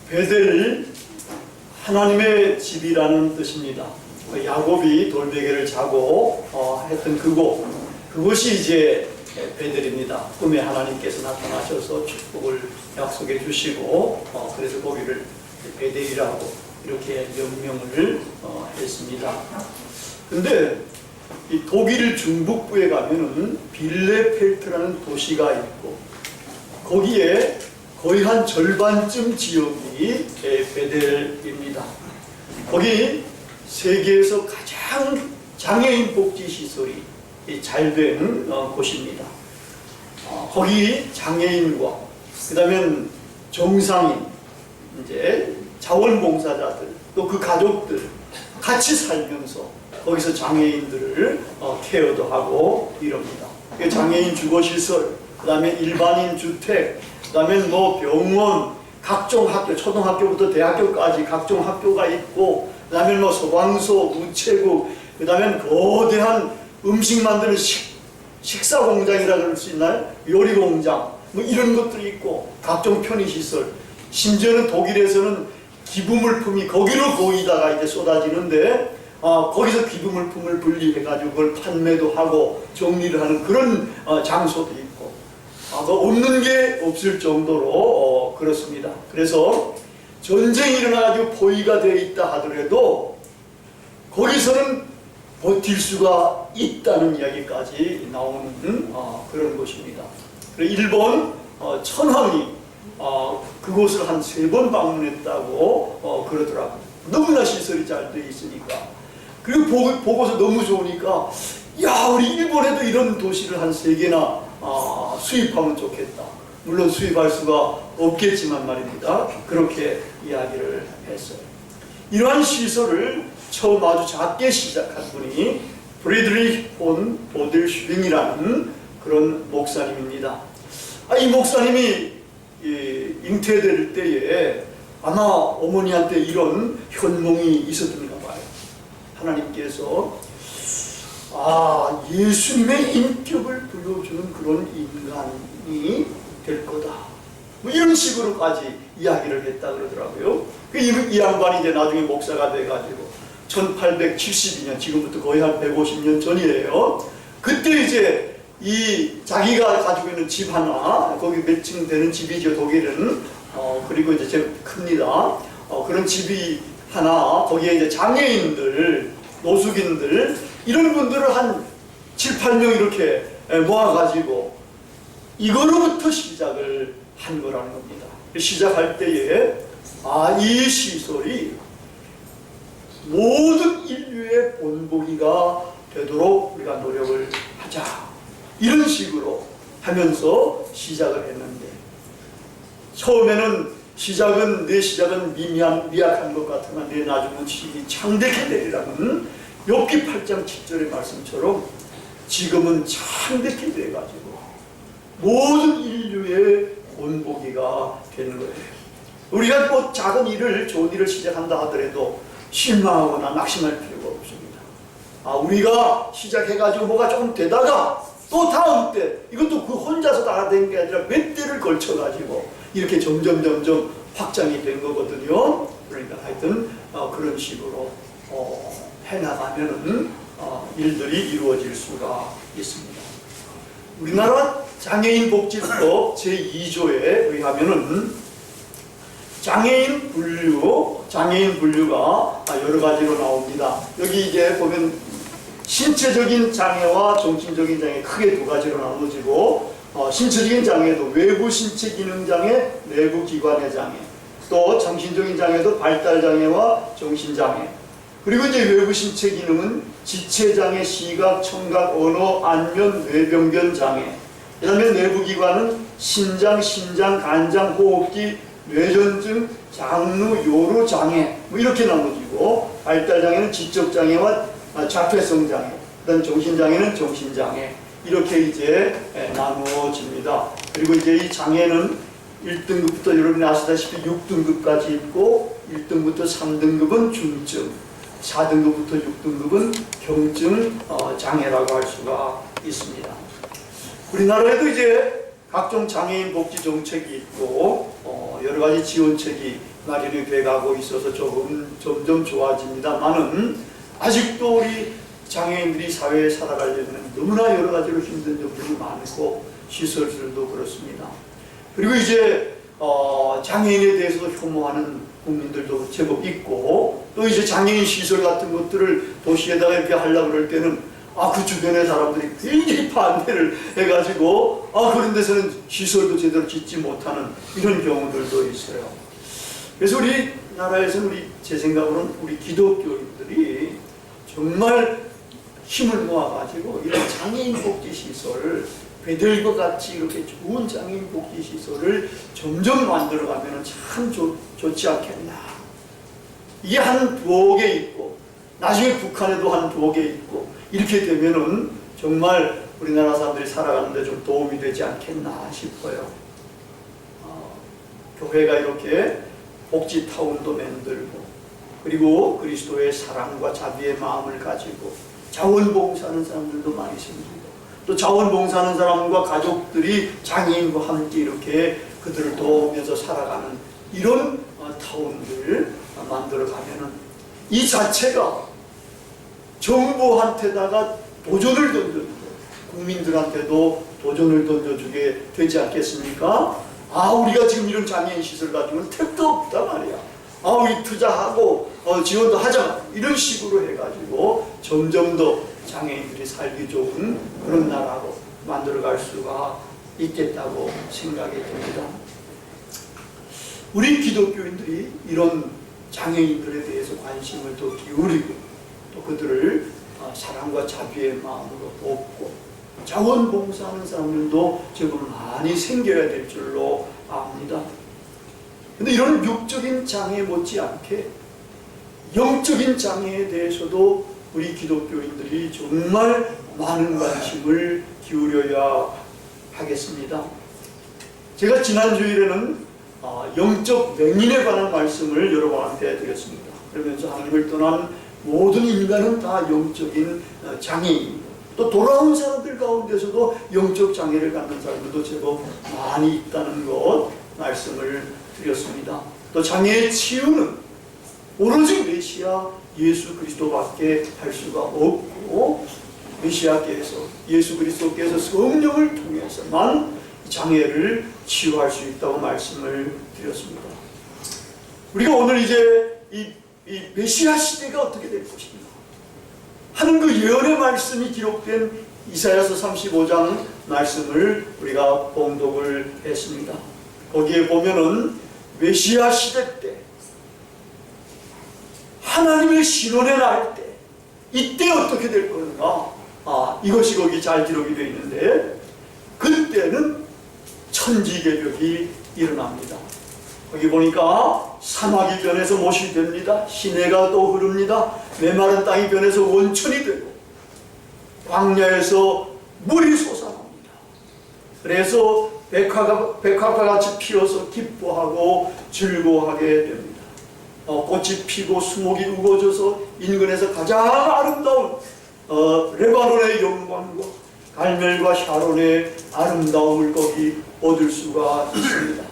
베델, 하나님의 집이라는 뜻입니다. 야곱이 돌베개를 자고 했던 그곳이 이제 베델입니다. 꿈에 하나님께서 나타나셔서 축복을 약속해 주시고 그래서 거기를 베델이라고 이렇게 명명을 했습니다. 근데 이 독일 중북부에 가면은 빌레펠트라는 도시가 있고 거기에 거의 한 절반쯤 지역이 베델입니다. 거기 세계에서 가장 장애인 복지 시설이 잘 된 곳입니다. 거기 장애인과 그다음에 정상인, 이제 자원봉사자들 또 그 가족들 같이 살면서 거기서 장애인들을 케어도 하고 이럽니다. 장애인 주거시설, 그다음에 일반인 주택, 그다음에 뭐 병원, 각종 학교, 초등학교부터 대학교까지 각종 학교가 있고, 그다음에 뭐 소방서, 우체국, 그다음에 거대한 음식 만드는 식사 공장이라 그럴 수 있나요? 요리 공장, 뭐 이런 것들이 있고, 각종 편의시설. 심지어는 독일에서는 기부물품이 거기로 거의다가 이제 쏟아지는데, 거기서 기부물품을 분리해가지고 그걸 판매도 하고 정리를 하는 그런 장소도 있고, 없는 게 없을 정도로 그렇습니다. 그래서 전쟁이 일어나가지고 포위가 되어 있다 하더라도 거기서는 버틸 수가 있다는 이야기까지 나오는 그런 곳입니다. 일본 천황이 그곳을 한 3번 방문했다고 그러더라고요. 너무나 시설이 잘 되어 있으니까. 그리고 보고서 너무 좋으니까, 야, 우리 일본에도 이런 도시를 한 3개나 수입하면 좋겠다. 물론 수입할 수가 없겠지만 말입니다. 그렇게 이야기를 했어요. 이러한 시설을 처음 아주 작게 시작한 분이 프리드리히 폰 보델슈빙이라는 그런 목사님입니다. 이 목사님이 잉태될 때에 아마 어머니한테 이런 현몽이 있었던가 봐요. 하나님께서 예수님의 인격을 보여주는 그런 인간이 될 거다, 뭐 이런 식으로까지 이야기를 했다 그러더라고요. 이 양반이 이제 나중에 목사가 돼가지고 1872년, 지금부터 거의 한 150년 전이에요. 그때 이제 이 자기가 가지고 있는 집 하나, 거기 몇 층 되는 집이죠, 독일은. 그리고 이제 제일 큽니다. 그런 집이 하나, 거기에 이제 장애인들, 노숙인들, 이런 분들을 한 7, 8명 이렇게 모아가지고 이거로부터 시작을 한 거라는 겁니다. 시작할 때에 이 시설이 모든 인류의 본보기가 되도록 우리가 노력을 하자, 이런 식으로 하면서 시작을 했는데, 처음에는 내 시작은 미약한 것 같으나 내 나중은 시기 창대케 되리라는 욥기 8장 7절의 말씀처럼 지금은 창대케 돼가지고 모든 인류의 본보기가 되는 거예요. 우리가 뭐 작은 일을, 좋은 일을 시작한다 하더라도 실망하거나 낙심할 필요가 없습니다. 우리가 시작해가지고 뭐가 조금 되다가 또 다음 때, 이것도 그 혼자서 다 된 게 아니라 몇 대를 걸쳐가지고 이렇게 점점 확장이 된 거거든요. 그러니까 하여튼 그런 식으로 해나가면은 일들이 이루어질 수가 있습니다. 우리나라 장애인 복지법 제2조에 의하면은 장애인 분류가 여러 가지로 나옵니다. 여기 이제 보면 신체적인 장애와 정신적인 장애 크게 2가지로 나눠지고, 신체적인 장애도 외부 신체 기능 장애, 내부 기관의 장애, 또 정신적인 장애도 발달 장애와 정신 장애, 그리고 이제 외부 신체 기능은 지체 장애, 시각, 청각, 언어, 안면, 뇌병변 장애, 그다음에 내부 기관은 신장, 간장, 호흡기, 뇌전증, 장루, 요로 장애, 뭐 이렇게 나눠지고, 발달 장애는 지적 장애와 자폐성 장애, 그다음 정신 장애는 정신 장애, 이렇게 이제 나누어집니다. 그리고 이제 이 장애는 1등급부터 여러분이 아시다시피 6등급까지 있고, 1등부터 3등급은 중증, 4등급부터 6등급은 경증 장애라고 할 수가 있습니다. 우리나라에도 이제 각종 장애인 복지 정책이 있고 여러 가지 지원책이 마련이 돼가고 있어서 점점 좋아집니다만은 아직도 우리 장애인들이 사회에 살아가려면 너무나 여러 가지로 힘든 점들이 많고 시설들도 그렇습니다. 그리고 이제 장애인에 대해서도 혐오하는 국민들도 제법 있고, 또 이제 장애인 시설 같은 것들을 도시에다가 이렇게 하려고 그럴 때는 그 주변의 사람들이 굉장히 반대를 해가지고 그런 데서는 시설도 제대로 짓지 못하는 이런 경우들도 있어요. 그래서 우리나라에서는 제 생각으로는 우리 기독교인들이 정말 힘을 모아가지고 이런 장애인 복지시설을 배들과 같이 이렇게 좋은 장애인 복지시설을 점점 만들어가면 참 좋지 않겠나. 이게 한 두어 개 있고 나중에 북한에도 한 두어 개 있고 이렇게 되면은 정말 우리나라 사람들이 살아가는데 좀 도움이 되지 않겠나 싶어요. 교회가 이렇게 복지타운도 만들고, 그리고 그리스도의 사랑과 자비의 마음을 가지고 자원봉사하는 사람들도 많이 생기고, 또 자원봉사하는 사람과 가족들이 장애인과 함께 이렇게 그들을 도우면서 살아가는 이런 타운들 만들어가면은 이 자체가 정부한테다가 도전을 던져주고 국민들한테도 도전을 던져주게 되지 않겠습니까? 우리가 지금 이런 장애인 시설 가지고는 택도 없다 말이야. 우리 투자하고 지원도 하자, 이런 식으로 해가지고 점점 더 장애인들이 살기 좋은 그런 나라로 만들어갈 수가 있겠다고 생각이 듭니다. 우리 기독교인들이 이런 장애인들에 대해서 관심을 더 기울이고, 또 그들을 사랑과 자비의 마음으로 돕고, 자원봉사하는 사람들도 제법 많이 생겨야 될 줄로 압니다. 근데 이런 육적인 장애 못지않게 영적인 장애에 대해서도 우리 기독교인들이 정말 많은 관심을 기울여야 하겠습니다. 제가 지난 주일에는 영적 맹인에 관한 말씀을 여러분한테 드렸습니다. 그러면서 하나님을 떠난 모든 인간은 다 영적인 장애인입니다. 또 돌아온 사람들 가운데서도 영적 장애를 갖는 사람들도 제법 많이 있다는 것 말씀을 드렸습니다. 또 장애의 치유는 오로지 메시아 예수 그리스도밖에 할 수가 없고, 메시아께서, 예수 그리스도께서 성령을 통해서만 장애를 치유할 수 있다고 말씀을 드렸습니다. 우리가 오늘 이제 이 메시아 시대가 어떻게 될 것인가 하는 그 예언의 말씀이 기록된 이사야서 35장 말씀을 우리가 봉독을 했습니다. 거기에 보면은 메시아 시대 때, 하나님의 신원에 날 때, 이때 어떻게 될 건가? 이것이 거기 잘 기록이 되어 있는데, 그때는 천지개벽이 일어납니다. 거기 보니까 사막이 변해서 못이 됩니다. 시내가 또 흐릅니다. 메마른 땅이 변해서 원천이 되고, 광야에서 물이 솟아납니다. 그래서 백화가 같이 피어서 기뻐하고 즐거워하게 됩니다. 꽃이 피고 수목이 우거져서 인근에서 가장 아름다운 레바논의 영광과 갈멜과 샤론의 아름다움을 거기 얻을 수가 있습니다.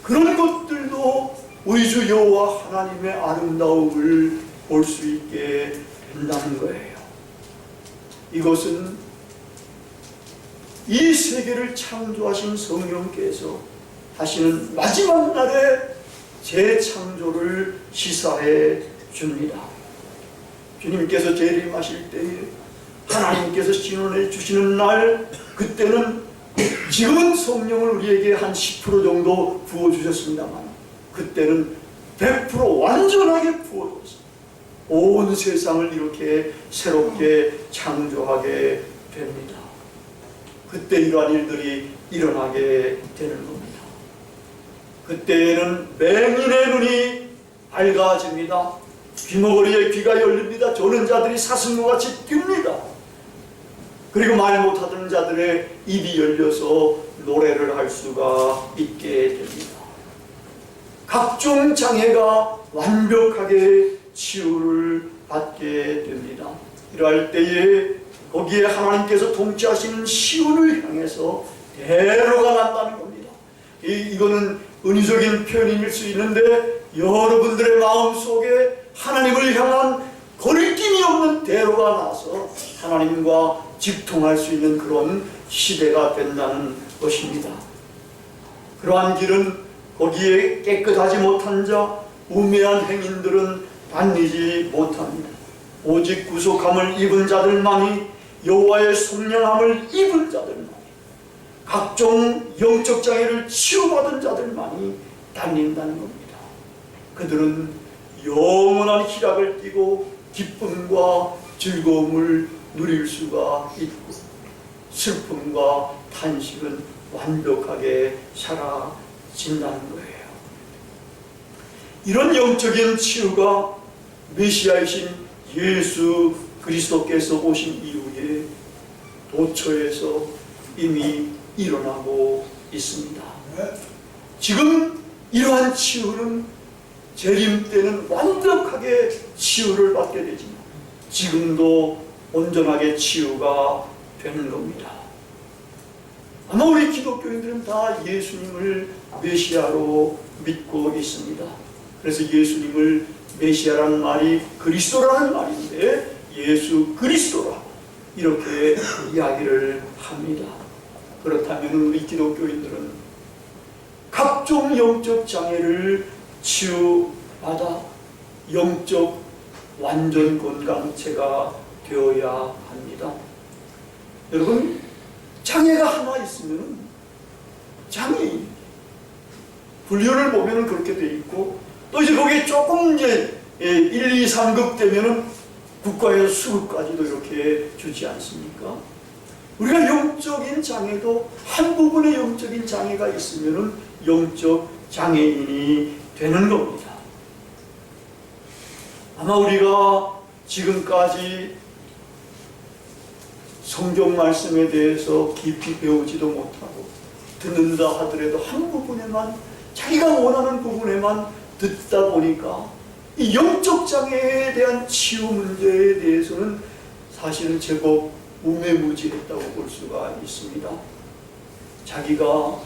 그런 것들도 우리 주 여호와 하나님의 아름다움을 볼 수 있게 된다는 거예요. 이것은 이 세계를 창조하신 성령께서 하시는 마지막 날의 재창조를 시사해 줍니다. 주님께서 재림하실 때에 하나님께서 신원해 주시는 날, 그때는 지금은 성령을 우리에게 한 10% 정도 부어주셨습니다만, 그때는 100% 완전하게 부어주셨습니다. 온 세상을 이렇게 새롭게 창조하게 됩니다. 그때 이러한 일들이 일어나게 되는 겁니다. 그때는 맹인의 눈이 밝아집니다. 귀머거리에 귀가 열립니다. 조는 자들이 사슴과 같이 뜁니다. 그리고 말 못하던 자들의 입이 열려서 노래를 할 수가 있게 됩니다. 각종 장애가 완벽하게 치유를 받게 됩니다. 이러할 때에 거기에 하나님께서 통치하시는 시온을 향해서 대로가 난다는 겁니다. 이거는 은유적인 표현일 수 있는데 여러분들의 마음속에 하나님을 향한 거리낌이 없는 대로가 나서 하나님과 직통할 수 있는 그런 시대가 된다는 것입니다. 그러한 길은 거기에 깨끗하지 못한 자, 우매한 행인들은 다니지 못합니다. 오직 구속함을 입은 자들만이, 여호와의 선량함을 입은 자들만이, 각종 영적 장애를 치유받은 자들만이 다닌다는 겁니다. 그들은 영원한 희락을 띠고 기쁨과 즐거움을 누릴 수가 있고 슬픔과 탄식은 완벽하게 사라진다는 거예요. 이런 영적인 치유가 메시아이신 예수 그리스도께서 오신 이후에 도처에서 이미 일어나고 있습니다. 지금 이러한 치유는 재림 때는 완벽하게 치유를 받게 되지만 지금도 온전하게 치유가 되는 겁니다. 아마 우리 기독교인들은 다 예수님을 메시아로 믿고 있습니다. 그래서 예수님을 메시아라는 말이 그리스도라는 말인데 예수 그리스도라고 이렇게 이야기를 합니다. 그렇다면 우리 기독교인들은 각종 영적 장애를 치유받아 영적 완전 건강체가 되어야 합니다. 여러분, 장애가 하나 있으면 장애인 분류를 보면 그렇게 돼 있고 또 이제 거기에 조금 이제 1, 2, 3급 되면은 국가에서 수급까지도 이렇게 주지 않습니까? 우리가 영적인 장애도 한 부분의 영적인 장애가 있으면은 영적 장애인이 되는 겁니다. 아마 우리가 지금까지 성경 말씀에 대해서 깊이 배우지도 못하고 듣는다 하더라도 한 부분에만 자기가 원하는 부분에만 듣다 보니까 이 영적 장애에 대한 치유 문제에 대해서는 사실은 제법 우매무지했다고 볼 수가 있습니다. 자기가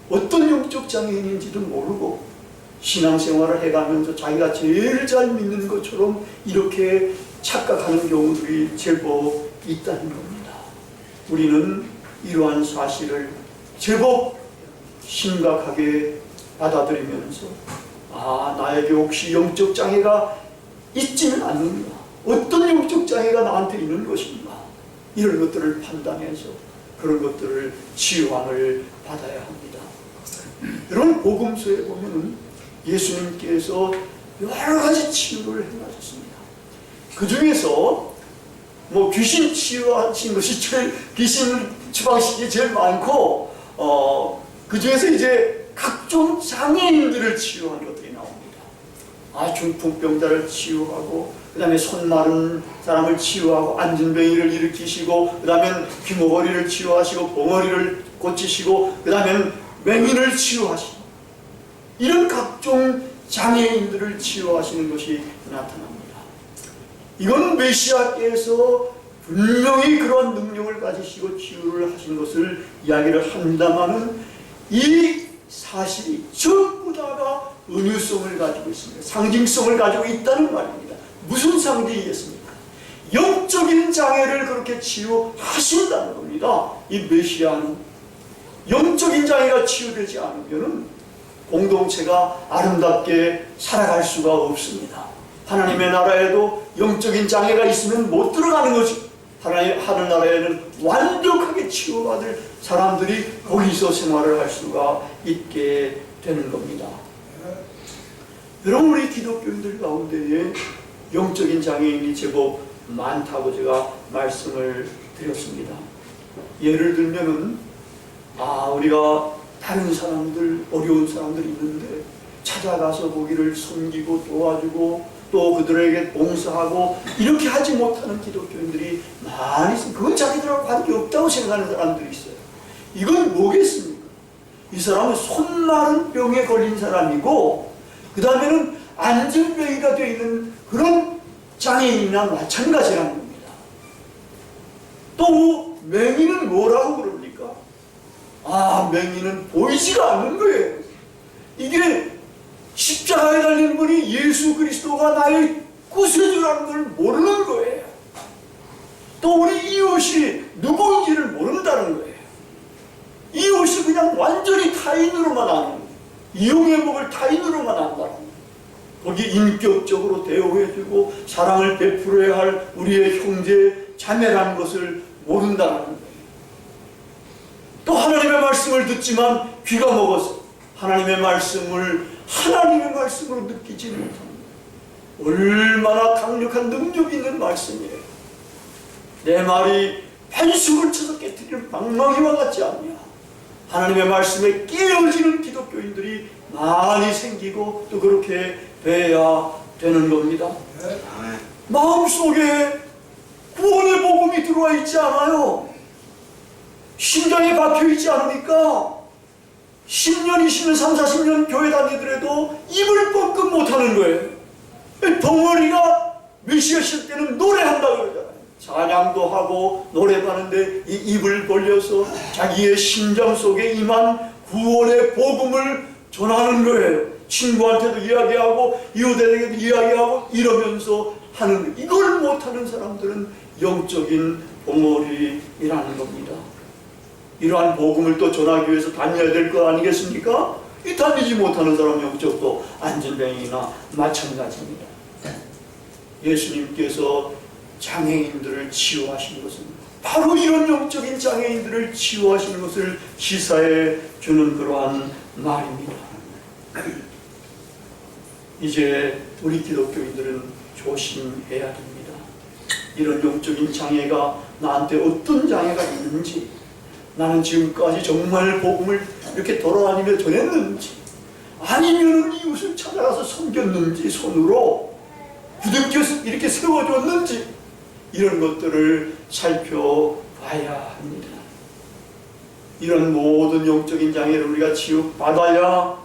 어떤 영적 장애인인지도 모르고 신앙생활을 해가면서 자기가 제일 잘 믿는 것처럼 이렇게 착각하는 경우들이 제법 있다는 겁니다. 우리는 이러한 사실을 제법 심각하게 받아들이면서 나에게 혹시 영적 장애가 있지는 않는가? 어떤 영적 장애가 나한테 있는 것인가? 이런 것들을 판단해서 그런 것들을 치유함을 받아야 합니다. 여러분, 복음서에 보면 예수님께서 여러 가지 치유를 행하셨습니다. 그 중에서 귀신 치유하신 것이 귀신 치방식이 제일 많고 그 중에서 이제 각종 장애인들을 치유한 것들이 나옵니다. 중풍병자를 치유하고 그 다음에 손 마른 사람을 치유하고 안진뱅이를 일으키시고 그 다음에 귀머거리를 치유하시고 봉어리를 고치시고 그 다음에 맹인을 치유하시고 이런 각종 장애인들을 치유하시는 것이 나타납니다. 이건 메시아께서 분명히 그런 능력을 가지시고 치유를 하신 것을 이야기를 한다마는 이 사실이 전부 다가 은유성을 가지고 있습니다. 상징성을 가지고 있다는 말입니다. 무슨 상징이겠습니까? 영적인 장애를 그렇게 치유하신다는 겁니다. 이 메시아는 영적인 장애가 치유되지 않으면 공동체가 아름답게 살아갈 수가 없습니다. 하나님의 나라에도 영적인 장애가 있으면 못 들어가는 거지. 하늘 나라에는 완벽하게 치유받을 사람들이 거기서 생활을 할 수가 있게 되는 겁니다. 여러분, 우리 기독교인들 가운데에 영적인 장애인이 제법 많다고 제가 말씀을 드렸습니다. 예를 들면은 우리가 다른 사람들, 어려운 사람들이 있는데 찾아가서 거기를 섬기고 도와주고 또 그들에게 봉사하고 이렇게 하지 못하는 기독교인들이 많이 있습니다. 그건 자기들하고 관계없다고 생각하는 사람들이 있어요. 이건 뭐겠습니까? 이 사람은 손 마른 병에 걸린 사람이고 그 다음에는 안진병이가 되어 있는 그런 장애인이나 마찬가지라는 겁니다. 또 맹인은 뭐라고 그럽니까? 맹인은 보이지가 않는 거예요. 이게 십자가에 달린 분이 예수 그리스도가 나의 구세주라는 걸 모르는 거예요. 또 우리 이웃이 누구인지를 모른다는 거예요. 이웃이 그냥 완전히 타인으로만 아는 거예요. 이용해 먹을 타인으로만 안다는 거예요. 거기 인격적으로 대우해주고 사랑을 베풀어야 할 우리의 형제 자매라는 것을 모른다는 거예요. 또 하나님의 말씀을 듣지만 귀가 먹어서 하나님의 말씀을 하나님의 말씀으로 느끼지 못합니다. 얼마나 강력한 능력이 있는 말씀이에요. 내 말이 반석을 쳐서 깨뜨리는 방망이와 같지 않냐. 하나님의 말씀에 깨어지는 기독교인들이 많이 생기고 또 그렇게 돼야 되는 겁니다. 마음속에 구원의 복음이 들어와 있지 않아요. 심장에 박혀있지 않으니까 10년, 20년, 30, 40년 교회 다니더라도 입을 뻥끗 못하는 거예요. 덩어리가 메시아 실 때는 노래한다고 그러잖아요. 찬양도 하고 노래도 하는데 이 입을 벌려서 자기의 심장 속에 임한 구원의 복음을 전하는 거예요. 친구한테도 이야기하고 이웃에게도 이야기하고 이러면서 하는 거예요. 이걸 못하는 사람들은 영적인 덩어리라는 겁니다. 이러한 복음을 또 전하기 위해서 다녀야 될 거 아니겠습니까? 이 다니지 못하는 사람 영적도 안전뱅이나 마찬가지입니다. 예수님께서 장애인들을 치유하신 것은 바로 이런 영적인 장애인들을 치유하시는 것을 시사해 주는 그러한 말입니다. 이제 우리 기독교인들은 조심해야 됩니다. 이런 영적인 장애가 나한테 어떤 장애가 있는지, 나는 지금까지 정말 복음을 이렇게 돌아다니며 전했는지, 아니면 이웃을 찾아가서 섬겼는지, 손으로 부둥켜서 이렇게 세워줬는지, 이런 것들을 살펴봐야 합니다. 이런 모든 영적인 장애를 우리가 치유받아야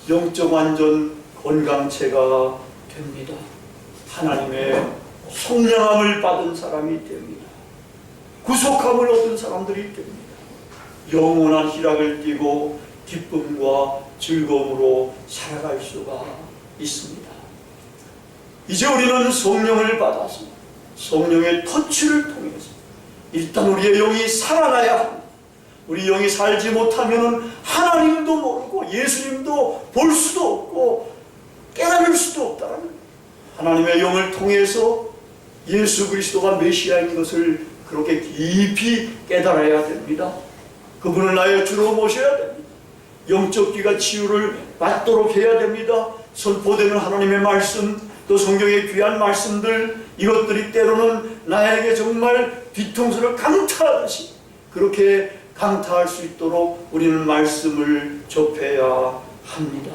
영적 완전 건강체가 됩니다. 하나님의 성령함을 받은 사람이 됩니다. 구속함을 얻은 사람들이 됩니다. 영원한 희락을 띠고 기쁨과 즐거움으로 살아갈 수가 있습니다. 이제 우리는 성령을 받아서 성령의 터치를 통해서 일단 우리의 영이 살아나야 합니다. 우리 영이 살지 못하면 하나님도 모르고 예수님도 볼 수도 없고 깨달을 수도 없다는 거예요. 하나님의 영을 통해서 예수 그리스도가 메시아인 것을 그렇게 깊이 깨달아야 됩니다. 그분을 나의 주로 모셔야 됩니다. 영적 귀가 치유를 받도록 해야 됩니다. 선포되는 하나님의 말씀, 또 성경의 귀한 말씀들, 이것들이 때로는 나에게 정말 뒤통수를 강타하듯이 그렇게 강타할 수 있도록 우리는 말씀을 접해야 합니다.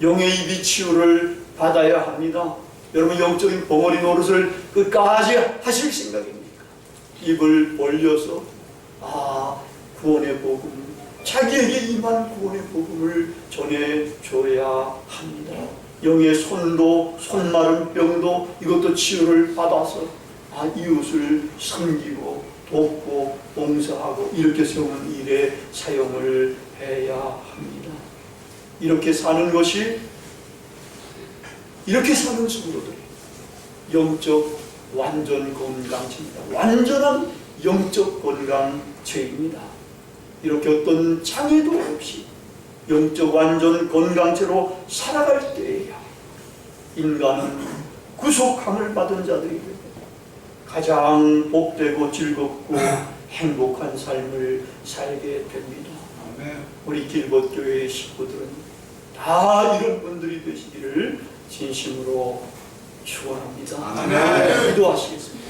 영의 입이 치유를 받아야 합니다. 여러분, 영적인 벙어리 노릇을 끝까지 하실 생각입니까? 입을 벌려서 구원의 복음, 자기에게 임한 구원의 복음을 전해줘야 합니다. 영의 손도, 손마른 병도 이것도 치유를 받아서 이웃을 섬기고 돕고 봉사하고 이렇게 세우는 일에 사용을 해야 합니다. 이렇게 사는 것이, 이렇게 사는 성도들 영적 완전 건강체입니다. 완전한 영적 건강체입니다. 이렇게 어떤 장애도 없이 영적 완전 건강체로 살아갈 때에야 인간은 구속함을 받은 자들이 됩니다. 가장 복되고 즐겁고 행복한 삶을 살게 됩니다. 우리 길벗교회의 식구들은 다 이런 분들이 되시기를 진심으로 축원합니다. 기도하시겠습니다.